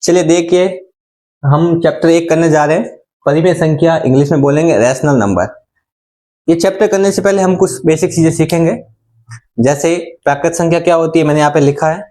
चलिए देखिए, हम चैप्टर 1 करने जा रहे हैं, परिमेय संख्या, इंग्लिश में बोलेंगे रैशनल नंबर। ये चैप्टर करने से पहले हम कुछ बेसिक चीजें सीखेंगे, जैसे प्राकृत संख्या क्या होती है, मैंने यहाँ पे लिखा है।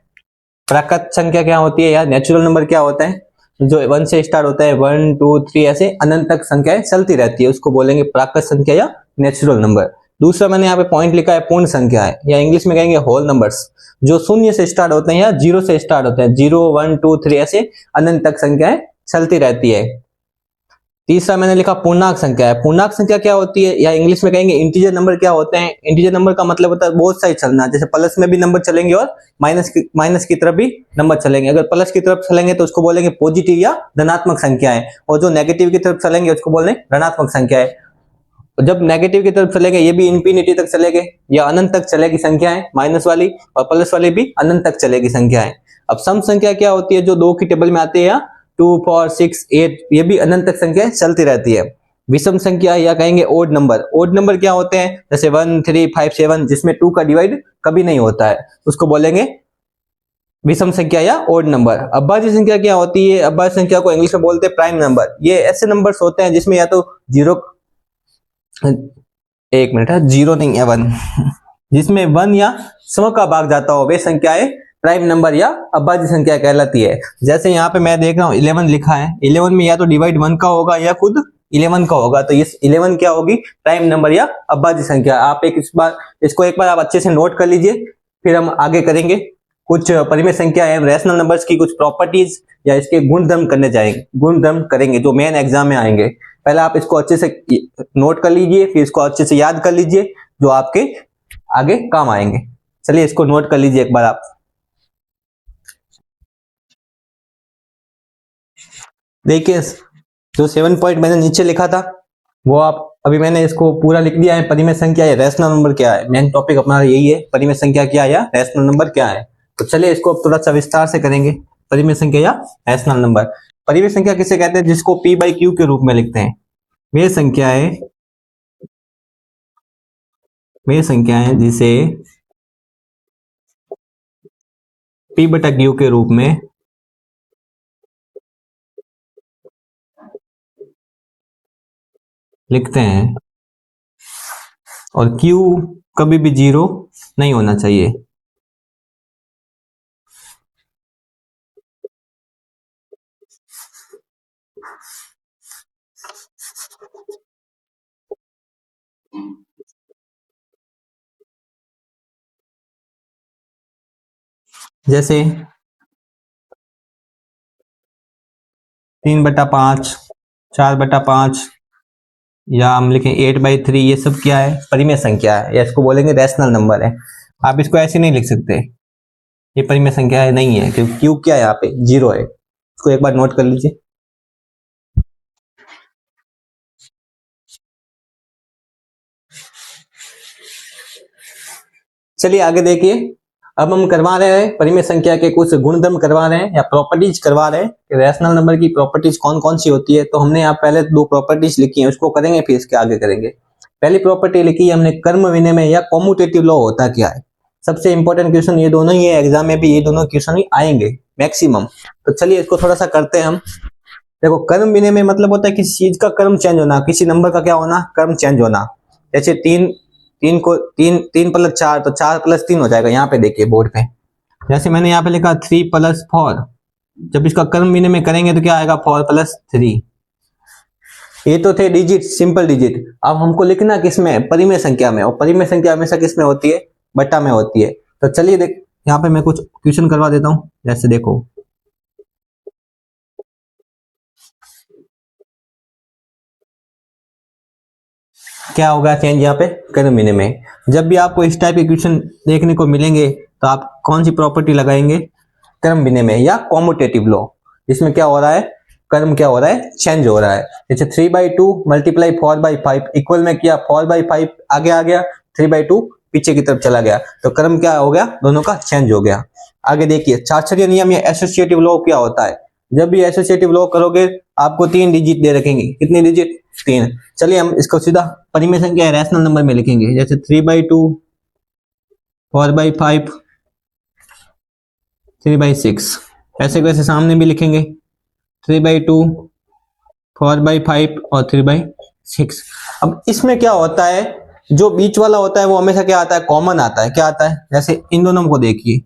प्राकृत संख्या क्या होती है या नेचुरल नंबर क्या होता है, जो 1 से स्टार्ट होता है, 1 2 3 ऐसे अनंत तक संख्याएं चलती रहती है, उसको बोलेंगे प्राकृत संख्या या नेचुरल नंबर। दूसरा मैंने यहाँ पे पॉइंट लिखा है पूर्ण संख्या है, या इंग्लिश में कहेंगे होल नंबर्स, जो शून्य से स्टार्ट होते हैं या 0 से स्टार्ट होते हैं, 0 1 2 3 ऐसे अनंत तक संख्याएं चलती रहती है। तीसरा मैंने लिखा पूर्णांक संख्या है। पूर्णांक संख्या क्या होती है, या इंग्लिश में कहेंगे इंटीजर नंबर क्या होते हैं। इंटीजर नंबर का मतलब होता है बहुत सारी चलना, जैसे प्लस में भी नंबर चलेंगे और माइनस की तरफ भी नंबर चलेंगे। अगर प्लस की तरफ चलेंगे तो उसको बोलेंगे पॉजिटिव या धनात्मक संख्या है, और जो नेगेटिव की तरफ चलेंगे उसको बोलेंगे ऋणात्मक संख्या है। जब नेगेटिव की तरफ चलेंगे ये भी इंफिनिटी तक चलेंगे या अनंत तक चलेगी संख्याएं, माइनस वाली और प्लस वाली भी अनंत तक चलेगी संख्याएं। अब सम संख्या क्या होती है, जो 2 की टेबल में आती है, या 2 4 6 8, ये भी अनंत तक संख्याएं चलती रहती है। विषम संख्या या कहेंगे ओड नंबर। ओड नंबर क्या होते हैं, जैसे 1 3 5 7, जिसमें 2 का डिवाइड कभी नहीं होता है, उसको बोलेंगे विषम संख्या या ओड नंबर। अभाज्य संख्या क्या होती है, अभाज्य संख्या को इंग्लिश में बोलते हैं प्राइम नंबर। ये ऐसे नंबर्स होते हैं जिसमें या तो 0 0 नहीं है 1, जिसमें 1 या 100 का भाग जाता हो, वे संख्याएं प्राइम नंबर या अभाज्य संख्या कहलाती है। जैसे यहाँ पे मैं देख रहा हूँ 11 लिखा है, 11 में या तो डिवाइड 1 का होगा या खुद 11 का होगा, तो ये 11 क्या होगी, प्राइम नंबर या अभाज्य संख्या। आप इसको एक बार आप अच्छे से नोट कर लीजिए, फिर हम आगे करेंगे कुछ परिमेय संख्या एवं रैशनल नंबर्स की कुछ प्रॉपर्टीज या इसके गुणधर्म करने जाएंगे, गुणधर्म करेंगे जो मेन एग्जाम में आएंगे। पहले आप इसको अच्छे से नोट कर लीजिए, फिर इसको अच्छे से याद कर लीजिए, जो आपके आगे काम आएंगे। चलिए इसको नोट कर लीजिए एक बार आप। देखिए जो 7 पॉइंट मैंने नीचे लिखा था वो आप अभी मैंने इसको पूरा लिख दिया है। परिमेय संख्या या रैशनल नंबर क्या है, मेन टॉपिक अपना यही है, परिमेय संख्या क्या है या रैशनल नंबर क्या है। तो चलिए इसको अब थोड़ा सा विस्तार से करेंगे, परिमेय संख्या या रैशनल नंबर। परिमेय संख्या किसे कहते हैं, जिसको P बाई Q के रूप में लिखते हैं। वे संख्याएं जिसे P बटा Q के रूप में लिखते हैं, और Q कभी भी 0 नहीं होना चाहिए। जैसे 3/5, 4/5, या हम लिखें 8/3, ये सब क्या है, परिमेय संख्या है, या इसको बोलेंगे रैशनल नंबर है। आप इसको ऐसे नहीं लिख सकते, ये परिमेय संख्या है नहीं है, क्योंकि क्यू क्या है, यहाँ पे 0 है। इसको एक बार नोट कर लीजिए। चलिए आगे देखिए, अब हम करवा रहे हैं परिमेय संख्या के कुछ गुणधर्म करवा रहे हैं या प्रॉपर्टीज करवा रहे हैं कि रैशनल नंबर की प्रॉपर्टीज कौन कौन सी होती है। तो हमने यहाँ पहले 2 प्रॉपर्टीज लिखी हैं, उसको करेंगे फिर इसके आगे करेंगे। पहली प्रॉपर्टी लिखी है हमने, कर्म विनिमय या कॉम्यूटेटिव लॉ होता क्या है। सबसे इंपॉर्टेंट क्वेश्चन ये दोनों ही है, एग्जाम में भी ये दोनों क्वेश्चन ही आएंगे मैक्सिमम। तो चलिए इसको थोड़ा सा करते हैं हम। देखो, कर्म विनिमय मतलब होता है किसी चीज का कर्म चेंज होना, किसी नंबर का क्या होना, कर्म चेंज होना। जैसे 3 प्लस 4, तो 4 प्लस 3 हो जाएगा। यहाँ पे देखिए बोर्ड पे, जैसे मैंने यहाँ पे लिखा 3 प्लस 4, जब इसका कर्म विनिमय करेंगे तो क्या आएगा, 4 प्लस 3। ये तो थे डिजिट, सिंपल डिजिट। अब हमको लिखना किसमें, परिमेय संख्या में, और परिमेय संख्या हमेशा किसमें होती है, बट्टा में होती है। तो चलिए देख, यहाँ पे मैं कुछ क्वेश्चन करवा देता हूँ। जैसे देखो, क्या होगा चेंज यहाँ पे, कर्म विनिमय। जब भी आपको इस टाइप के क्वेश्चन देखने को मिलेंगे तो आप कौन सी प्रॉपर्टी लगाएंगे, कर्म विनिमय या कॉम्यूटेटिव लॉ। इसमें क्या हो रहा है, कर्म क्या हो रहा है, चेंज हो रहा है। जैसे 3/2 मल्टीप्लाई 4/5 इक्वल में किया, 4/5 आगे आ गया, 3/2 पीछे की तरफ चला गया, तो कर्म क्या हो गया, दोनों का चेंज हो गया। आगे देखिए, शास्त्रीय नियम या एसोसिएटिव लॉ क्या होता है। जब भी एसोसिएटिव लॉ करोगे आपको 3 डिजिट दे रखेंगे, कितनी डिजिट, 3। चलिए हम इसको सीधा परिमेय संख्या रैशनल नंबर में लिखेंगे। जैसे 3/2, 4/5, 3/6, ऐसे कैसे सामने भी लिखेंगे। 3/2, 4/5 और 3/6। अब इसमें क्या होता है, जो बीच वाला होता है वो हमेशा क्या आता है, कॉमन आता है। क्या आता है, जैसे इन दोनों को देखिए,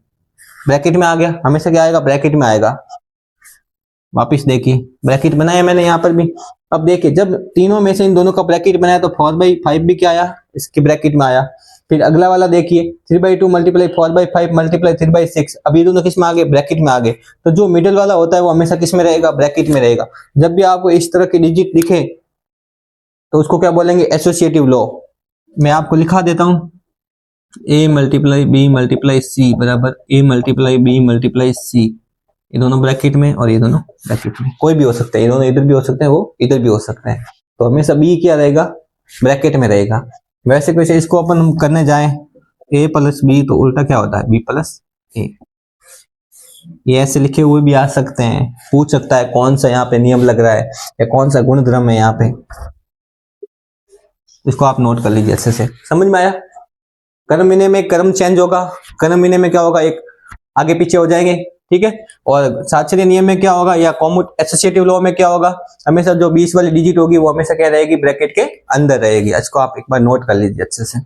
ब्रैकेट में आ गया, हमेशा क्या आएगा, ब्रैकेट में आएगा। वापिस देखिए, ब्रैकेट बनाया मैंने यहाँ पर भी। अब देखिए, जब तीनों में से इन दोनों का ब्रैकेट बनाया तो 4/5 भी क्या आया, इसके ब्रैकेट में आया। फिर अगला वाला देखिए, 3/2 मल्टीप्लाई 4/5 मल्टीप्लाई 3/6। अब ये दोनों किस में आ गए, ब्रैकेट में आ गए। तो जो मिडिल वाला होता है वो हमेशा किस में रहेगा, ब्रैकेट में रहेगा। जब भी आपको इस तरह के डिजिट दिखे तो उसको क्या बोलेंगे, एसोसिएटिव लॉ। मैं आपको लिखा देता हूं, a multiply B multiply C बराबर a multiply B multiply C. ये दोनों ब्रैकेट में और ये दोनों ब्रैकेट में, कोई भी हो सकता है, ये दोनों इधर भी हो सकते हैं, वो इधर भी हो सकते हैं। तो हमेशा बी क्या रहेगा, ब्रैकेट में रहेगा। वैसे वैसे इसको अपन हम करने जाएं a प्लस बी तो उल्टा क्या होता है, b प्लस ए। ये ऐसे लिखे हुए भी आ सकते हैं, पूछ सकता है कौन सा यहाँ पे नियम लग रहा है या कौन सा गुणधर्म है यहाँ पे। इसको आप नोट कर लीजिए अच्छे से, समझ में आया। कर्म विनय में कर्म चेंज होगा, कर्म विनय में क्या होगा, एक आगे पीछे हो जाएंगे, ठीक है। और साक्षरी नियम में क्या होगा, या कॉमन एसोसिएटिव लॉ में क्या होगा, हमेशा जो 20 वाली डिजिट होगी वो हमेशा क्या रहेगी, ब्रैकेट के अंदर रहेगी। इसको आप एक बार नोट कर लीजिए अच्छे से।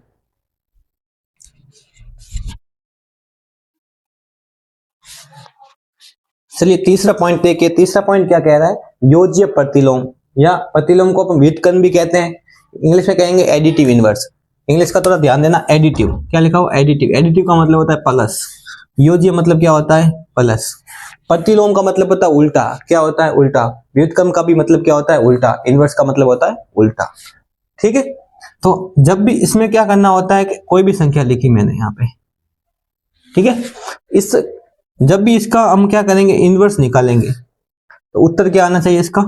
चलिए तीसरा पॉइंट देखिए। तीसरा पॉइंट क्या कह रहा है, योज्य प्रतिलोम, या प्रतिलोम को अपन व्युत्क्रम भी कहते हैं, इंग्लिश में कहेंगे एडिटिव इनवर्स। इंग्लिश का थोड़ा ध्यान देना, एडिटिव क्या लिखा हो, एडिटिव। एडिटिव का मतलब होता है प्लस, योज्य मतलब क्या होता है, प्लस। प्रतिलोम का मतलब होता है उल्टा, क्या होता है, उल्टा। व्युत्क्रम का भी मतलब क्या होता है, उल्टा। इनवर्स का मतलब होता है उल्टा, ठीक है। तो जब भी इसमें क्या करना होता है कि कोई भी संख्या लिखी मैंने यहाँ पे, ठीक है, इस जब भी इसका हम क्या करेंगे, इनवर्स निकालेंगे तो उत्तर क्या आना चाहिए इसका,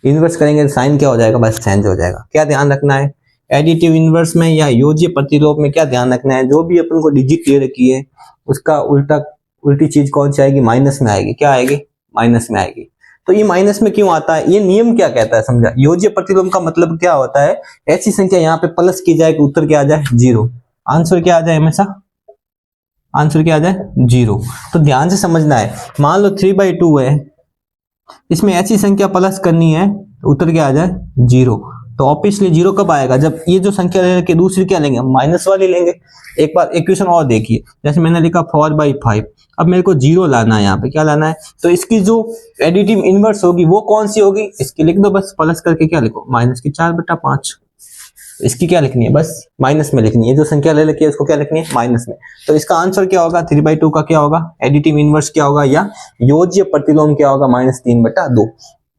इनवर्स करेंगे तो साइन क्या हो जाएगा, बस चेंज हो जाएगा। क्या ध्यान रखना है, एडिटिव इनवर्स में या योज्य प्रतिलोम में क्या ध्यान रखना है, जो भी अपन को डिजिट दे रखी है उसका उल्टी चीज कौन सी आएगी, माइनस में आएगी। क्या आएगी, माइनस में आएगी। तो ये माइनस में क्यों आता है, ये नियम क्या कहता है, समझा। योज्य प्रतिलोम का मतलब क्या होता है, ऐसी संख्या यहाँ पे प्लस की जाए कि उत्तर क्या आ जाए, 0। आंसर क्या आ जाए, हमेशा आंसर क्या आ जाए, 0। तो ध्यान से समझना है, मान लो 3/2 है, इसमें ऐसी संख्या प्लस करनी है तो उत्तर क्या आ जाए, 0। तो ऑब्वियसली 0 कब आएगा, जब ये जो संख्या लेके दूसरी क्या लेंगे, माइनस वाली लेंगे। एक बार इक्वेशन और देखिए, जैसे मैंने लिखा 4/5, अब मेरे को 0 लाना है, यहाँ पे क्या लाना है, तो इसकी जो एडिटिव इनवर्स होगी वो कौन सी होगी, इसकी लिख दो बस, प्लस करके क्या लिखो, -4/5। इसकी क्या लिखनी है, बस माइनस में लिखनी है। जो संख्या ले रखी है उसको क्या लिखनी है, माइनस में। तो इसका आंसर क्या होगा, 3/2 का क्या होगा, एडिटिव इनवर्स क्या होगा, या योज्य प्रतिलोम क्या होगा, -3/2।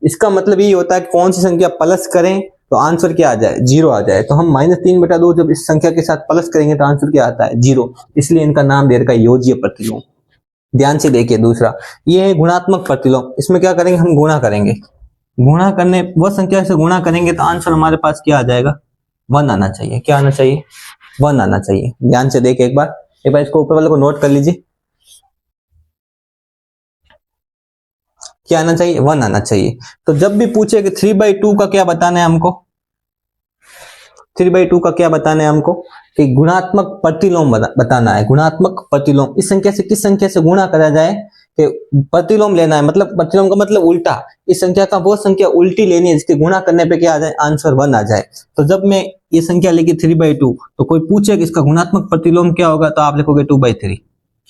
इसका मतलब ये होता है कि कौन सी संख्या प्लस करें तो आंसर क्या आ जाए, 0 आ जाए। तो हम -3/2 जब इस संख्या के साथ प्लस करेंगे तो आंसर क्या आता है, 0। इसलिए इनका नाम दे रखा है योज्य प्रतिलोम। ध्यान से देखिए दूसरा, ये है गुणात्मक प्रतिलोम। इसमें क्या करेंगे, हम गुणा करेंगे। गुणा करने, वह संख्या से गुणा करेंगे तो आंसर हमारे पास क्या आ जाएगा, 1 आना चाहिए। क्या आना चाहिए, 1 आना चाहिए। ध्यान से देखिए एक बार इसको ऊपर वाले को नोट कर लीजिए। क्या आना चाहिए, 1 आना चाहिए। तो जब भी पूछे कि 3/2 का क्या बताना है हमको, 3/2 का क्या बताना है हमको, कि गुणात्मक प्रतिलोम बताना है। गुणात्मक प्रतिलोम, इस संख्या से किस संख्या से गुणा करा जाए, कि प्रतिलोम लेना है। मतलब प्रतिलोम का मतलब उल्टा, इस संख्या का वो संख्या उल्टी लेनी है जिसके गुणा करने पे क्या आ जाए, आंसर 1 आ जाए। तो जब मैं ये संख्या लेगी 3/2, तो कोई पूछे कि इसका गुणात्मक प्रतिलोम क्या होगा, तो आप लिखोगे 2/3।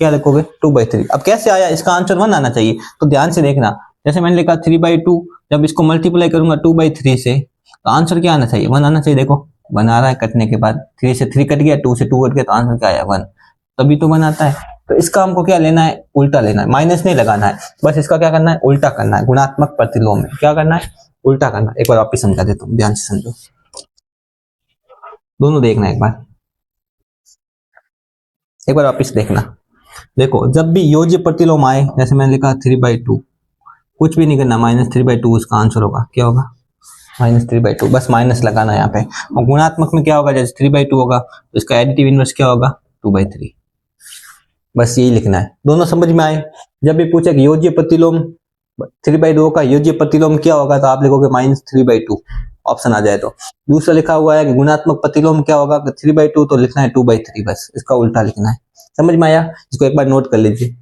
क्या लिखोगे, 2/3। अब कैसे आया, इसका आंसर 1 आना चाहिए। तो ध्यान से देखना, जैसे मैंने लिखा 3/2, जब इसको मल्टीप्लाई करूंगा 2/3 से, तो आंसर क्या आना चाहिए, 1 आना चाहिए। देखो 1 आ रहा है, कटने के बाद 3 से 3 कट गया, 2 से 2 कट गया, तो आंसर क्या आया, 1। तभी तो 1 आता है। तो इसका हमको क्या लेना है, उल्टा लेना है, माइनस नहीं लगाना है, बस इसका क्या करना है, उल्टा करना है। गुणात्मक प्रतिलोम में क्या करना है, उल्टा करना है। एक बार वापिस समझा देता हूँ, ध्यान से समझो, दोनों देखना एक बार वापिस देखना। देखो जब भी योज्य प्रतिलोम आए, जैसे मैंने लिखा 3/2, कुछ भी नहीं करना, -3/2 उसका आंसर होगा। क्या होगा, -3/2, बस माइनस लगाना है यहाँ पे। और गुणात्मक में क्या होगा, जैसे 3/2 होगा तो इसका एडिटिव इनवर्स क्या होगा, 2/3। बस यही लिखना है। दोनों समझ में आए। जब भी पूछे कि योज्य प्रतिलोम 3/2 का योज्य प्रतिलोम क्या होगा, तो आप लिखोगे -3/2, ऑप्शन आ जाए तो। दूसरा लिखा हुआ है कि गुणात्मक प्रतिलोम क्या होगा, 3/2, तो लिखना है 2/3, बस इसका उल्टा लिखना है। समझ में आया, इसको एक बार नोट कर लीजिए।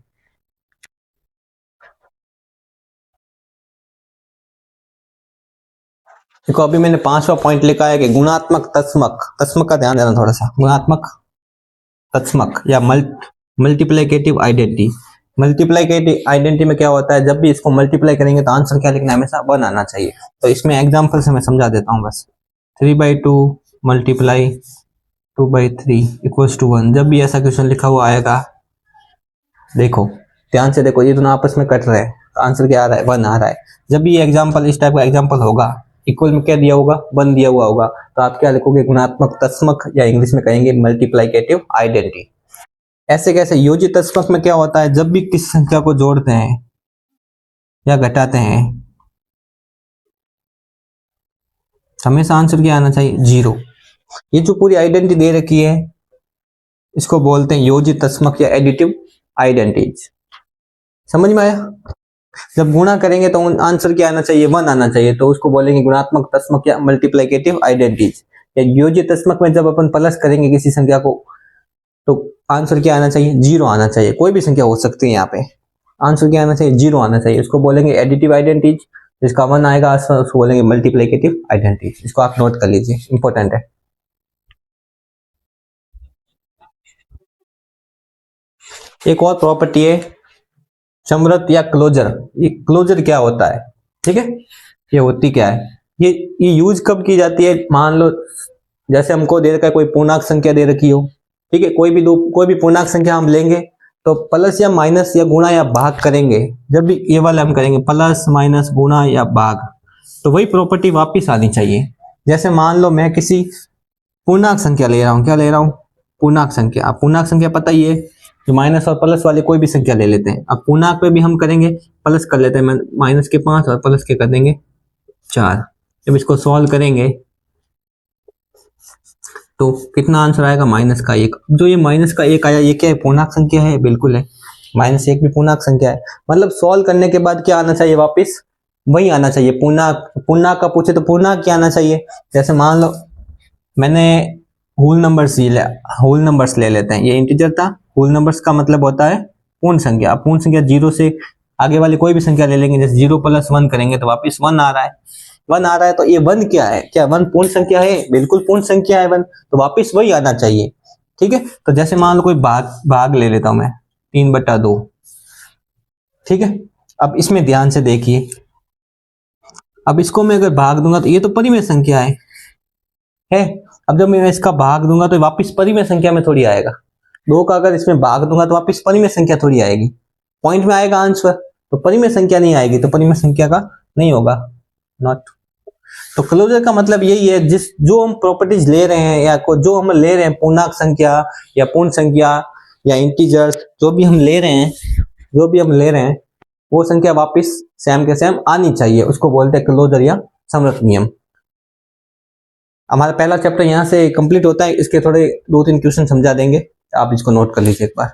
देखो अभी मैंने 5वां पॉइंट लिखा है कि गुणात्मक तत्समक, तत्समक का ध्यान देना थोड़ा सा, गुणात्मक तत्समक या मल्टीप्लिकेटिव आइडेंटिटी। मल्टीप्लिकेटिव आइडेंटिटी में क्या होता है, जब भी इसको मल्टीप्लाई करेंगे तो आंसर क्या लिखना है, हमेशा 1 आना चाहिए। तो इसमें एग्जांपल से मैं समझा देता हूँ बस। 3/2 मल्टीप्लाई 2/3 इक्वल्स टू 1। जब भी ऐसा क्वेश्चन लिखा हुआ आएगा, देखो ध्यान से देखो, ये दोनों आपस में कट रहे हैं, तो आंसर क्या आ रहा है, 1 आ रहा है। जब भी ये एग्जाम्पल, इस टाइप का एग्जाम्पल होगा, इक्वल में क्या दिया होगा, 1 दिया हुआ होगा, तो आप क्या लिखोगे, गुणात्मक तत्समक या इंग्लिश में कहेंगे मल्टीप्लिकेटिव आइडेंटिटी। ऐसे कैसे, योजित तत्समक में क्या होता है, जब भी किसी संख्या को जोड़ते हैं या घटाते हैं, हमेशा आंसर क्या आना चाहिए, 0। ये जो पूरी आइडेंटिटी दे रखी है, इसको बोलते हैं योजित तत्समक या एडिटिव आइडेंटिटीज। समझ में आया? जब गुणा करेंगे तो आंसर क्या आना चाहिए, 1 आना चाहिए, तो उसको बोलेंगे गुणात्मक तत्समक या मल्टीप्लिकेटिव आइडेंटिटीज। या योजित तत्समक में जब अपन प्लस करेंगे किसी संख्या को, तो आंसर क्या आना चाहिए, 0 आना चाहिए। कोई भी संख्या हो सकती है, यहाँ पे आंसर क्या आना चाहिए, 0 आना चाहिए। उसको बोलेंगे एडिटिव आइडेंटिटीज। जिसका 1 आएगा उसको बोलेंगे मल्टीप्लिकेटिव आइडेंटिटीज। इसको आप नोट कर लीजिए, इंपॉर्टेंट है। एक और प्रॉपर्टी है समृद्ध या क्लोजर। ये क्लोजर क्या होता है, ठीक है, ये होती क्या है, ये यूज कब की जाती है, मान लो जैसे हमको दे रखा है कोई पूर्णांक संख्या दे रखी हो, ठीक है, कोई भी पूर्णांक संख्या हम लेंगे तो प्लस या माइनस या गुणा या भाग करेंगे। जब भी ये वाला हम करेंगे प्लस माइनस गुणा या भाग, तो वही प्रॉपर्टी वापिस आनी चाहिए। जैसे मान लो मैं किसी पूर्णांक संख्या ले रहा हूँ, क्या ले रहा हूँ, पूर्णांक संख्या। अब पूर्णांक संख्या पता ही है, जो माइनस और प्लस वाले कोई भी संख्या ले लेते हैं। अब पूर्णांक पे भी हम करेंगे, प्लस कर लेते हैं, माइनस के 5 और प्लस के कर देंगे 4। जब इसको सॉल्व करेंगे तो कितना आंसर आएगा, -1। जो ये -1 आया, ये क्या है, पूर्णांक संख्या है, बिल्कुल है, -1 भी पूर्णांक संख्या है। मतलब सॉल्व करने के बाद क्या आना चाहिए, वापिस वही आना चाहिए। पूर्णांक का पूछे तो पूर्णांक क्या आना चाहिए। जैसे मान लो मैंने होल नंबर्स ले लेते हैं, ये इंटीजर था। होल नंबर्स का मतलब होता है पूर्ण संख्या। पूर्ण संख्या 0 से आगे वाली कोई भी संख्या ले लेंगे, जैसे 0 + 1 करेंगे तो वापस 1 आ रहा है। 1 आ रहा है, तो ये 1 क्या है, क्या 1 पूर्ण संख्या है, बिल्कुल पूर्ण संख्या है 1, तो वापस वही आना चाहिए, ठीक है। तो जैसे मान लो कोई भाग ले लेता हूं मैं, 3/2, ठीक है। अब इसमें ध्यान से देखिए, अब इसको मैं अगर भाग दूंगा तो ये तो परिमेय संख्या है। अब जब मैं इसका भाग दूंगा तो वापस परिमेय संख्या में थोड़ी आएगा। 2 का अगर इसमें भाग दूंगा तो वापस परिमेय संख्या थोड़ी आएगी, पॉइंट में आएगा आंसर, तो परिमेय संख्या नहीं आएगी, तो परिमेय संख्या का नहीं होगा, नॉट। तो क्लोजर का मतलब यही है, जो हम प्रॉपर्टीज ले रहे हैं या जो हम ले रहे हैं, पूर्णांक संख्या या पूर्ण संख्या या इंटीजर्स, जो भी हम ले रहे हैं वो संख्या वापस सेम के सेम आनी चाहिए। उसको बोलते हैं क्लोजर या समृद्ध नियम। हमारा पहला चैप्टर यहाँ से कंप्लीट होता है। इसके थोड़े 2-3 क्वेश्चन समझा देंगे, आप इसको नोट कर लीजिए एक बार।